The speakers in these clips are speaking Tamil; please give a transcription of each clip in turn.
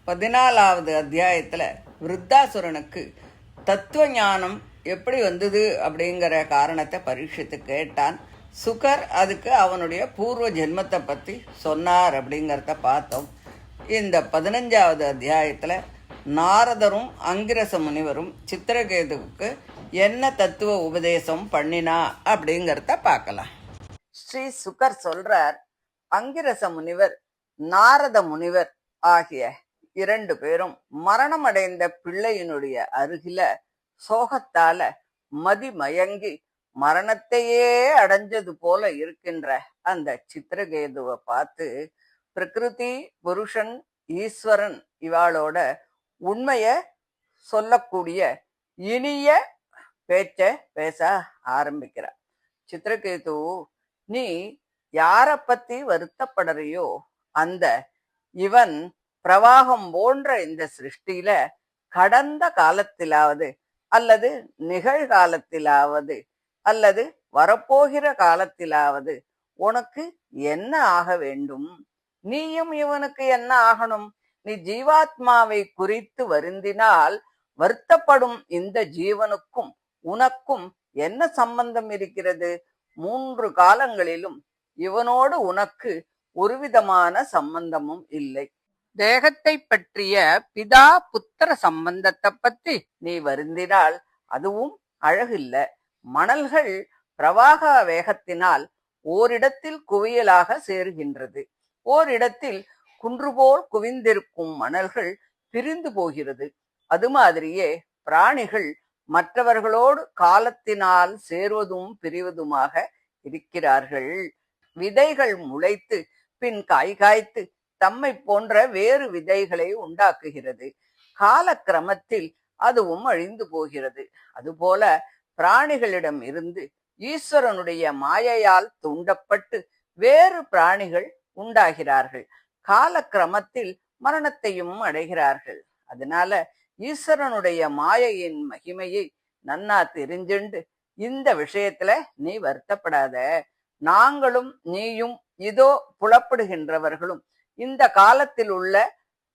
14வது அத்தியாயத்துல விருத்தாசுரனுக்கு தத்துவ ஞானம் எப்படி வந்தது அப்படிங்கிற காரணத்தை பரீட்சித்து கேட்டான். சுகர் அதுக்கு அவனுடைய பூர்வ ஜென்மத்தை பற்றி சொன்னார் அப்படிங்கிறத பார்த்தோம். இந்த 15வது அத்தியாயத்தில் நாரதரும் அங்கிரச முனிவரும் சித்திரகேதுவுக்கு என்ன தத்துவ உபதேசம் பண்ணினா அப்படிங்கிறத பார்க்கலாம். ஸ்ரீ சுகர் சொல்றார், அங்கிரச முனிவர் நாரத முனிவர் ஆகிய 2 பேரும் மரணமடைந்த பிள்ளையினுடைய அருகில சோகத்தால மதிமயங்கி மரணத்தையே அடைஞ்சது போல இருக்கின்ற அந்த சித்திரகேதுவை பார்த்து, பிரகிருதி, புருஷன், ஈஸ்வரன் இவாளோட உண்மைய சொல்லக்கூடிய இனிய பேச்ச பேச ஆரம்பிக்கிறார். சித்திரகேது, நீ யார பத்தி வருத்தப்படுறியோ அந்த இவன் பிரவாகம் போன்ற இந்த சிருஷ்டியில கடந்த காலத்திலாவது அல்லது நிகழ்காலத்திலாவது அல்லது வரப்போகிற காலத்திலாவது உனக்கு என்ன ஆக வேண்டும்? நீயும் இவனுக்கு என்ன ஆகணும்? நீ ஜீவாத்மாவை குறித்து வருந்தினால் வருத்தப்படும் இந்த ஜீவனுக்கும் உனக்கும் என்ன சம்பந்தம் இருக்கிறது? 3 காலங்களிலும் இவனோடு உனக்கு ஒரு விதமான சம்பந்தமும் இல்லை. தேகத்தை பற்றிய பிதா புத்திர சம்பந்தத்தை பற்றி நீ வருந்தினால் அதுவும் அழகில்ல. மணல்கள் பிரவாக வேகத்தினால் ஓரிடத்தில் குவியலாக சேருகின்றது. ஓரிடத்தில் குன்றுபோல் குவிந்திருக்கும் மணல்கள் பிரிந்து போகிறது. அது மாதிரியே பிராணிகள் மற்றவர்களோடு காலத்தினால் சேர்வதும் பிரிவதுமாக இருக்கிறார்கள். விதைகள் முளைத்து பின் காய்காய்த்து தம்மை போன்ற வேறு விதைகளை உண்டாக்குகிறது. காலக்கிரமத்தில் அதுவும் அழிந்து போகிறது. அதுபோல பிராணிகளிடம் இருந்து ஈஸ்வரனுடைய மாயையால் தூண்டப்பட்டு வேறு பிராணிகள் உண்டாகிறார்கள். காலக்கிரமத்தில் மரணத்தையும் அடைகிறார்கள். அதனால ஈஸ்வரனுடைய மாயையின் மகிமையை நன்னா தெரிஞ்சுண்டு இந்த விஷயத்துல நீ வருத்தப்படாத. நாங்களும் நீயும் இதோ புலப்படுகின்றவர்களும் இந்த காலத்தில் உள்ள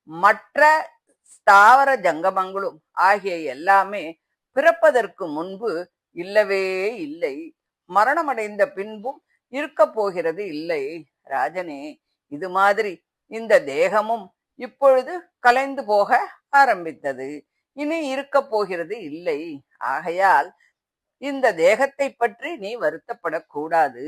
மற்ற ஸ்தாவர ஜங்கமங்களும் ஆகிய எல்லாமே பிறப்பதற்கு முன்பு இல்லவே இல்லை, மரணமடைந்த பின்பும் இருக்க போகிறது இல்லை. ராஜனே, இது மாதிரி இந்த தேகமும் இப்பொழுது கலைந்து போக ஆரம்பித்தது, இனி இருக்க போகிறது இல்லை. ஆகையால் இந்த தேகத்தை பற்றி நீ வருத்தப்படக்கூடாது.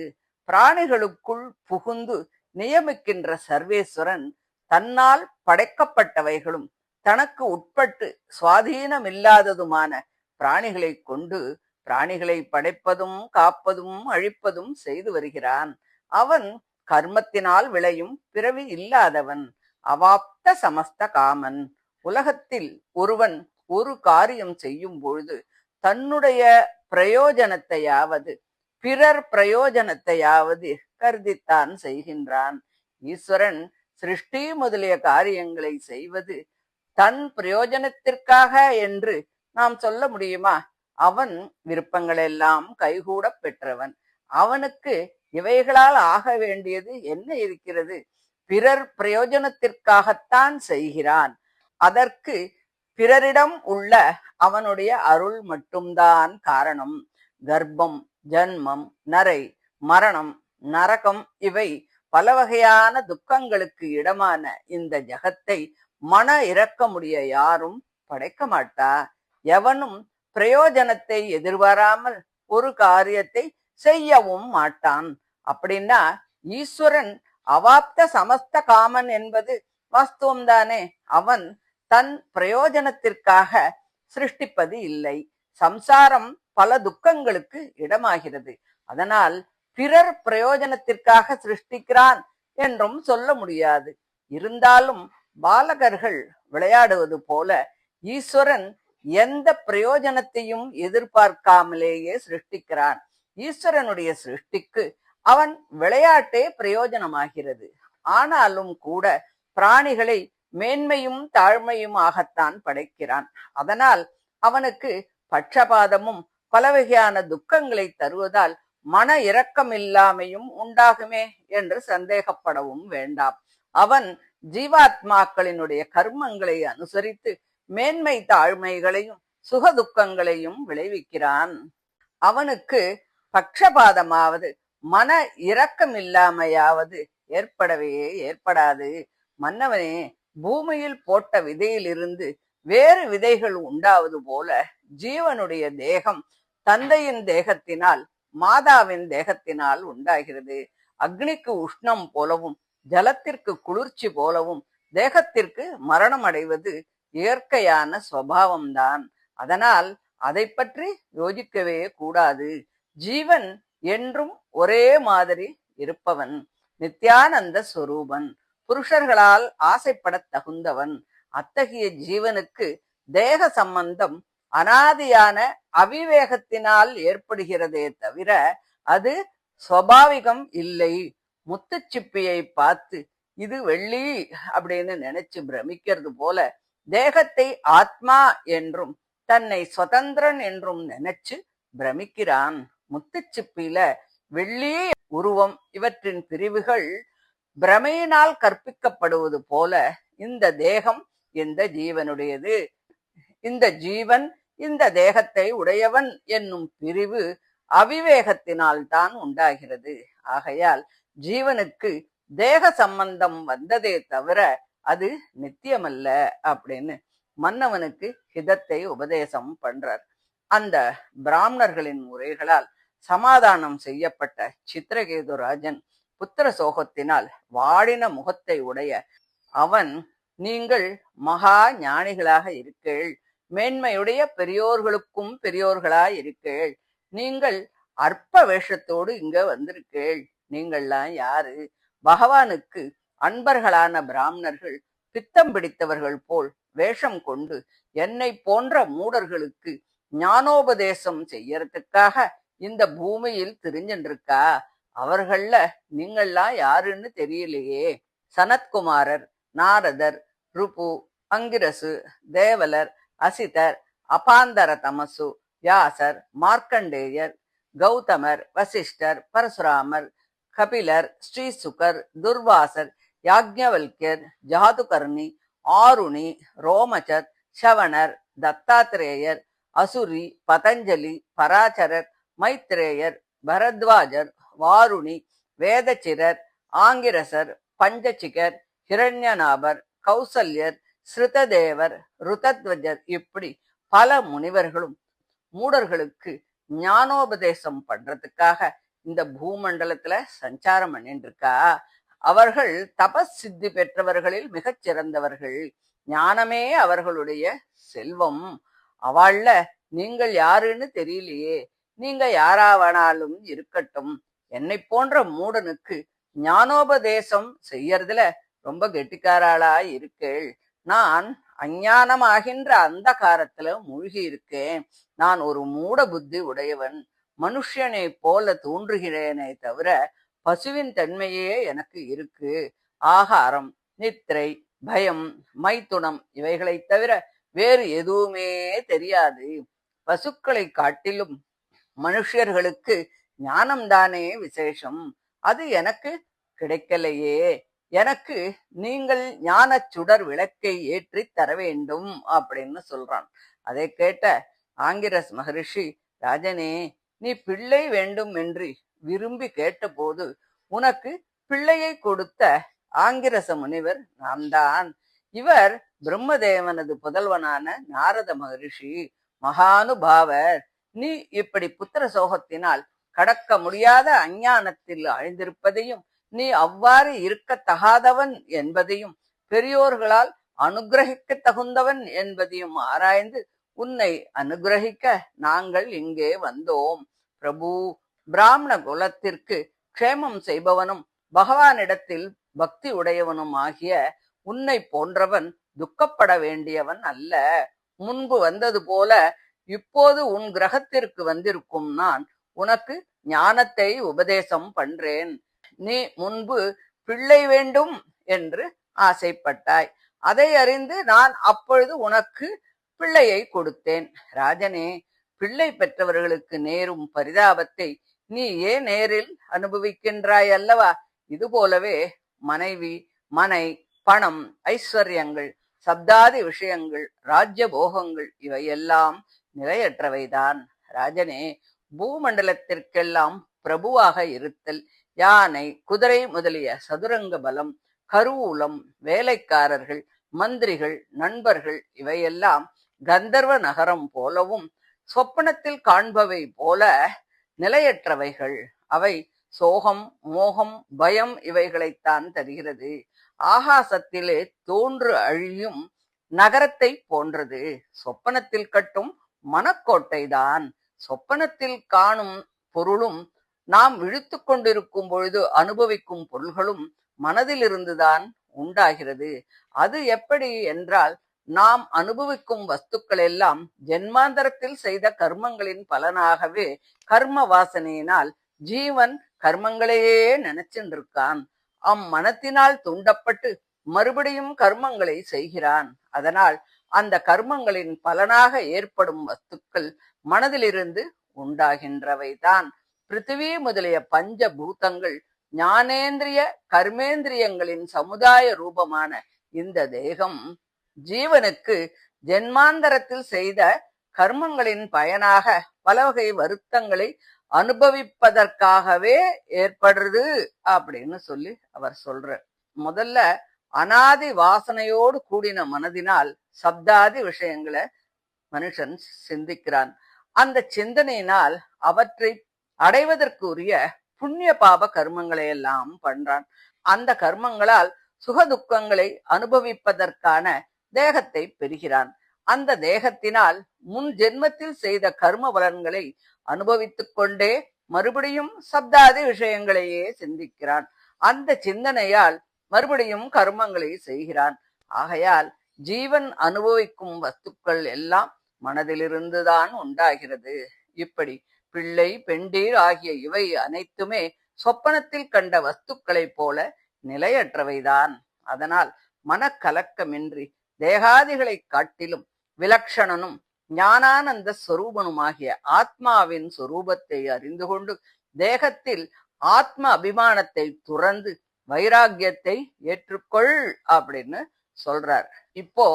பிராணிகளுக்குள் புகுந்து நியமிக்கின்ற சர்வேஸ்வரன் தன்னால் படைக்கப்பட்டவைகளும் தனக்கு உட்பட்டு சுவாதீனமில்லாததுமான பிராணிகளை கொண்டு பிராணிகளை படைப்பதும் காப்பதும் அழிப்பதும் செய்து வருகிறான். அவன் கர்மத்தினால் விளையும் பிறவி இல்லாதவன், அவாப்த சமஸ்த காமன். உலகத்தில் ஒருவன் ஒரு காரியம் செய்யும் பொழுது தன்னுடைய பிரயோஜனத்தையாவது பிறர் பிரயோஜனத்தையாவது கருதித்தான் செய்கின்றான். ஈஸ்வரன் சிருஷ்டி முதலிய காரியங்களை செய்வது தன் பிரயோஜனத்திற்காக என்று நாம் சொல்ல முடியுமா? அவன் விருப்பங்களெல்லாம் கைகூட பெற்றவன். அவனுக்கு இவைகளால் ஆக வேண்டியது என்ன இருக்கிறது? பிறர் பிரயோஜனத்திற்காகத்தான் செய்கிறான். அதற்கு பிறரிடம் உள்ள அவனுடைய அருள் மட்டும்தான் காரணம். கர்ப்பம், ஜன்மம், நரை, மரணம், நரகம் இவை பல வகையான துக்கங்களுக்கு இடமான இந்த ஜகத்தை மன இரக்கமுடைய யாரும் படைக்க மாட்டா. எவனும் பிரயோஜனத்தை எதிர்பாராமல் ஒரு காரியத்தை செய்யவும் மாட்டான். அப்படின்னா ஈஸ்வரன் அவாப்த சமஸ்த காமன் என்பது வாஸ்தவம்தானே. அவன் தன் பிரயோஜனத்திற்காக சிருஷ்டிப்பது இல்லை. சம்சாரம் பல துக்கங்களுக்கு இடமாகிறது. அதனால் பிறர் பிரயோஜனத்திற்காக சிருஷ்டிக்கிறான் என்றும் சொல்ல முடியாது. இருந்தாலும் பாலகர்கள் விளையாடுவது போல ஈஸ்வரன் எந்த பிரயோஜனத்தையும் எதிர்பார்க்காமலேயே சிருஷ்டிக்கிறான். ஈஸ்வரனுடைய சிருஷ்டிக்கு அவன் விளையாட்டே பிரயோஜனமாகிறது. ஆனாலும் கூட பிராணிகளை மேன்மையும் தாழ்மையுமாகத்தான் படைக்கிறான். அதனால் அவனுக்கு பட்சபாதமும் பல வகையான துக்கங்களை தருவதால் மன இரக்கம் இல்லாமையும் உண்டாகுமே என்று சந்தேகப்படவும் வேண்டாம். அவன் ஜீவாத்மாக்களினுடைய கர்மங்களை அனுசரித்து மேன்மை தாழ்மைகளையும் சுகதுக்கங்களையும் விளைவிக்கிறான். அவனுக்கு பக்ஷபாதமாவது மன இரக்கமில்லாமையாவது ஏற்படவே ஏற்படாது. மன்னவனே, பூமியில் போட்ட விதையிலிருந்து வேறு விதைகள் உண்டாவது போல ஜீவனுடைய தேகம் தந்தையின் தேகத்தினால் மாதாவின் தேகத்தினால் உண்டாகிறது. அக்னிக்கு உஷ்ணம் போலவும் ஜலத்திற்கு குளிர்ச்சி போலவும் தேகத்திற்கு மரணம் அடைவது இயற்கையான சுவாவம்தான். அதனால் அதை பற்றி யோசிக்கவே கூடாது. ஜீவன் என்றும் ஒரே மாதிரி இருப்பவன், நித்யானந்த ஸ்வரூபன், புருஷர்களால் ஆசைப்படத் தகுந்தவன். அத்தகைய ஜீவனுக்கு தேக சம்பந்தம் அனாதியான அவிவேகத்தினால் ஏற்படுகிறதே தவிர அது சுவாபாவிகம் இல்லை. முத்துச்சிப்பியை பார்த்து இது வெள்ளி அப்படின்னு நினைச்சு பிரமிக்கிறது போல தேகத்தை ஆத்மா என்றும் தன்னை சுதந்திரன் என்றும் நினைச்சு பிரமிக்கிறான். முத்துச்சிப்பில வெள்ளி உருவம் இவற்றின் பிரிவுகள் பிரமையினால் கற்பிக்கப்படுவது போல இந்த தேகம் இந்த ஜீவனுடையது, இந்த ஜீவன் இந்த தேகத்தை உடையவன் என்னும் பிரிவு அவிவேகத்தினால் தான் உண்டாகிறது. ஆகையால் ஜீவனுக்கு தேக சம்பந்தம் வந்ததே தவிர அது நித்தியமல்ல அப்படின்னு மன்னவனுக்கு ஹிதத்தை உபதேசம் பண்றார். அந்த பிராமணர்களின் முறைகளால் சமாதானம் செய்யப்பட்ட சித்திரகேது ராஜன் புத்திர சோகத்தினால் வாடின முகத்தை உடைய அவன், நீங்கள் மகா ஞானிகளாக இருக்கீள், மேன்மையுடைய பெரியோர்களுக்கும் பெரியோர்களாய் இருக்கீள், நீங்கள் அற்ப வேஷத்தோடு இங்க வந்திருக்கீள், நீங்கள்லாம் யாரு? பகவானுக்கு அன்பர்களான பிராமணர்கள் பித்தம் பிடித்தவர்கள் போல் வேஷம் கொண்டு என்னை போன்ற மூடர்களுக்கு ஞானோபதேசம் செய்யறதுக்காக இந்த பூமியில் திரிஞ்சின்றிருக்கா. அவர்கள்ல நீங்கள்லாம் யாருன்னு தெரியலையே. சனத்குமாரர், நாரதர், ருபு, அங்கிரசு, தேவலர், அசிதர், அபாந்தர தமசு, வியாசர், மார்க்கண்டேயர், கௌதமர், வசிஷ்டர், பரசுராமர், கபிலர், ஸ்ரீசுகர், துர்வாசர், யாக்ஞவல்யர், ஜாதுகர்ணி, ஆருணி, ரோமச்சர், சவணர், தத்தாத்திரேயர், அசுரி, பதஞ்சலி, பராசரர், மைத்ரேயர், பரத்வாஜர், வாருணி, வேதச்சிரர், ஆங்கிரசர், பஞ்சசிகர், ஹிரண்யநாபர், கௌசல்யர், ஸ்ருததேவர், ருதத்வஜர், இப்படி பல முனிவர்களும் மூடர்களுக்கு ஞானோபதேசம் பண்றதுக்காக இந்த பூமண்டலத்துல சஞ்சாரம் பண்ணிட்டு இருக்கா. அவர்கள் தபஸ் சித்தி பெற்றவர்களில் மிகச் சிறந்தவர்கள். ஞானமே அவர்களுடைய செல்வம். அவள்ல நீங்கள் யாருன்னு தெரியலையே. நீங்க யாராவனாலும் இருக்கட்டும், என்னை போன்ற மூடனுக்கு ஞானோபதேசம் செய்யறதுல ரொம்ப கெட்டிக்காராளா இருக்கேள். நான் அஞ்ஞானமாகின்ற அந்த காலத்துல மூழ்கி இருக்கேன். நான் ஒரு மூட புத்தி உடையவன். மனுஷனை போல தோன்றுகிறேனே தவிர பசுவின் தன்மையே எனக்கு இருக்கு. ஆகாரம், நித்திரை, பயம், மைத்துனம் இவைகளை தவிர வேறு எதுவுமே தெரியாது. பசுக்களை காட்டிலும் மனுஷர்களுக்கு ஞானம்தானே விசேஷம். அது எனக்கு கிடைக்கலையே. எனக்கு நீங்கள் ஞான சுடர் விளக்கை ஏற்றி தர வேண்டும் அப்படின்னு சொல்றான். அதை கேட்ட ஆங்கிரஸ் மகரிஷி, ராஜனே, நீ பிள்ளை வேண்டும் என்று விரும்பி கேட்டபோது உனக்கு பிள்ளையை கொடுத்த ஆங்கிரச முனிவர் நான் தான். இவர் பிரம்மதேவனது புதல்வனான நாரத மகரிஷி, மகானுபாவர். நீ இப்படி புத்திர சோகத்தினால் கடக்க முடியாத அஞ்ஞானத்தில் ஆழ்ந்திருப்பதையும் நீ அவ்வாறு இருக்க தகாதவன் என்பதையும் பெரியோர்களால் அனுகிரகிக்க தகுந்தவன் என்பதையும் ஆராய்ந்து உன்னை அனுகிரகிக்க நாங்கள் இங்கே வந்தோம். பிரபு, பிராமண குலத்திற்கு க்ஷேமம் செய்பவனும் பகவானிடத்தில் பக்தி உடையவனும் ஆகிய உன்னை போன்றவன் துக்கப்பட வேண்டியவன் அல்ல. முன்பு வந்தது போல இப்போது உன் கிரகத்திற்கு வந்திருக்கும் நான் உனக்கு ஞானத்தை உபதேசம் பண்றேன். நீ முன்பு பிள்ளை வேண்டும் என்று ஆசைப்பட்டாய். அதை அறிந்து நான் அப்பொழுது உனக்கு பிள்ளையை கொடுத்தேன். ராஜனே, பிள்ளை பெற்றவர்களுக்கு நேரும் பரிதாபத்தை நீ ஏன் நேரில் அனுபவிக்கின்றாய் அல்லவா? இது போலவே மனைவி, மனை, பணம், ஐஸ்வர்யங்கள், சப்தாதி விஷயங்கள், ராஜ்ய போகங்கள் இவையெல்லாம் நிலையற்றவைதான். ராஜனே, பூமண்டலத்திற்கெல்லாம் பிரபுவாக இருத்தல், யானை, குதிரை முதலிய சதுரங்க பலம், கருவூலம், வேலைக்காரர்கள், மந்திரிகள், நண்பர்கள் இவையெல்லாம் கந்தர்வ நகரம் போலவும் சொப்பனத்தில் காண்பவை போல நிலையற்றவைகள். அவை சோகம், மோகம், பயம் இவைகளைத்தான் தருகிறது. ஆகாசத்திலே தோன்று அழியும் நகரத்தை போன்றது. சொப்பனத்தில் கட்டும் மனக்கோட்டைதான். சொப்பனத்தில் காணும் பொருளும் நாம் விழித்து கொண்டிருக்கும் பொழுது அனுபவிக்கும் பொருள்களும் மனதிலிருந்துதான் உண்டாகிறது. அது எப்படி என்றால், நாம் அனுபவிக்கும் வஸ்துக்கள் எல்லாம் ஜென்மாந்தரத்தில் செய்த கர்மங்களின் பலனாகவே கர்ம வாசனையினால் ஜீவன் கர்மங்களையே நினைச்சுட்டு இருக்கான். அம்மனத்தினால் தூண்டப்பட்டு மறுபடியும் கர்மங்களை செய்கிறான். அதனால் அந்த கர்மங்களின் பலனாக ஏற்படும் வஸ்துக்கள் மனதிலிருந்து உண்டாகின்றவைதான். பிருத்திவி முதலிய பஞ்ச பூதங்கள் ஞானேந்திரிய கர்மேந்திரியங்களின் சமுதாய ரூபமான இந்த தேகம் ஜீவனுக்கு ஜென்மாந்தரத்தில் செய்த கர்மங்களின் பயனாக பல வகை வருத்தங்களை அனுபவிப்பதற்காகவே ஏற்படுறது அப்படின்னு சொல்லி அவர் சொல்றார். முதல்ல அனாதி வாசனையோடு கூடின மனதினால் சப்தாதி விஷயங்களை மனுஷன் சிந்திக்கிறான். அந்த சிந்தனையினால் அவற்றை அடைவதற்கு உரிய புண்ணிய பாப கர்மங்களை எல்லாம் பண்றான். அந்த கர்மங்களால் சுகதுக்கங்களை அனுபவிப்பதற்கான தேகத்தை பெறுகிறான். அந்த தேகத்தினால் முன் ஜென்மத்தில் செய்த கர்ம பலன்களை அனுபவித்துக் கொண்டே மறுபடியும் சப்தாதி விஷயங்களையே சிந்திக்கிறான். அந்த சிந்தனையால் மறுபடியும் கர்மங்களை செய்கிறான். ஆகையால் ஜீவன் அனுபவிக்கும் வஸ்துக்கள் எல்லாம் மனதிலிருந்துதான் உண்டாகிறது. இப்படி பிள்ளை, பெண்டீர் ஆகிய இவை அனைத்துமே சொப்பனத்தில் கண்ட வஸ்துக்களைப் போல நிலையற்றவைதான். அதனால் மனக்கலக்கமின்றி தேகாதிகளை காட்டிலும் விலக்ஷணனும் ஞானானந்த ஸ்வரூபனுமாகிய ஆத்மாவின் சொரூபத்தை அறிந்து கொண்டு தேகத்தில் ஆத்ம அபிமானத்தை துறந்து வைராகியத்தை ஏற்றுக்கொள் அப்படின்னு சொல்றார். இப்போ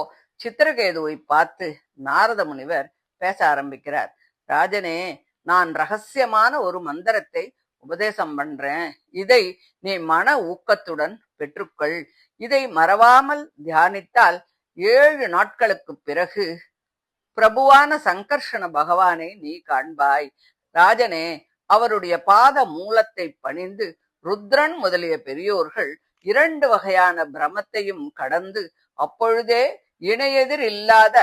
சித்திரகேதுவை பார்த்து நாரத முனிவர் பேச ஆரம்பிக்கிறார். ராஜனே, நான் ரகசியமான ஒரு மந்திரத்தை உபதேசம் பண்றேன். இதை நீ மன ஊக்கத்துடன் பெற்றுக்கொள். இதை மறவாமல் தியானித்தால் 7 நாட்களுக்கு பிறகு பிரபுவான சங்கர்ஷண பகவானை நீ காண்பாய். ராஜனே, அவருடைய பாத மூலத்தை பணிந்து ருத்ரன் முதலிய பெரியோர்கள் 2 வகையான பிரமத்தையும் கடந்து அப்பொழுதே இணையெதிர் இல்லாத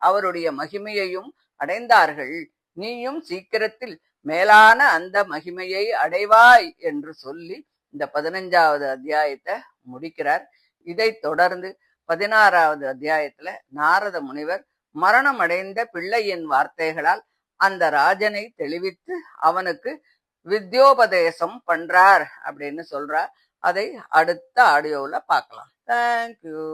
அவருடைய மகிமையையும் அடைந்தார்கள். நீயும் சீக்கிரத்தில் மேலான அந்த மகிமையை அடைவாய் என்று சொல்லி இந்த 15வது அத்தியாயத்தை முடிக்கிறார். இதை தொடர்ந்து 16வது அத்தியாயத்துல நாரத முனிவர் மரணம் அடைந்த பிள்ளையின் வார்த்தைகளால் அந்த ராஜனை தெளிவித்து அவனுக்கு வித்யோபதேசம் பண்றார் அப்படின்னு சொல்றார். அதை அடுத்த ஆடியோல பார்க்கலாம். தேங்க்யூ.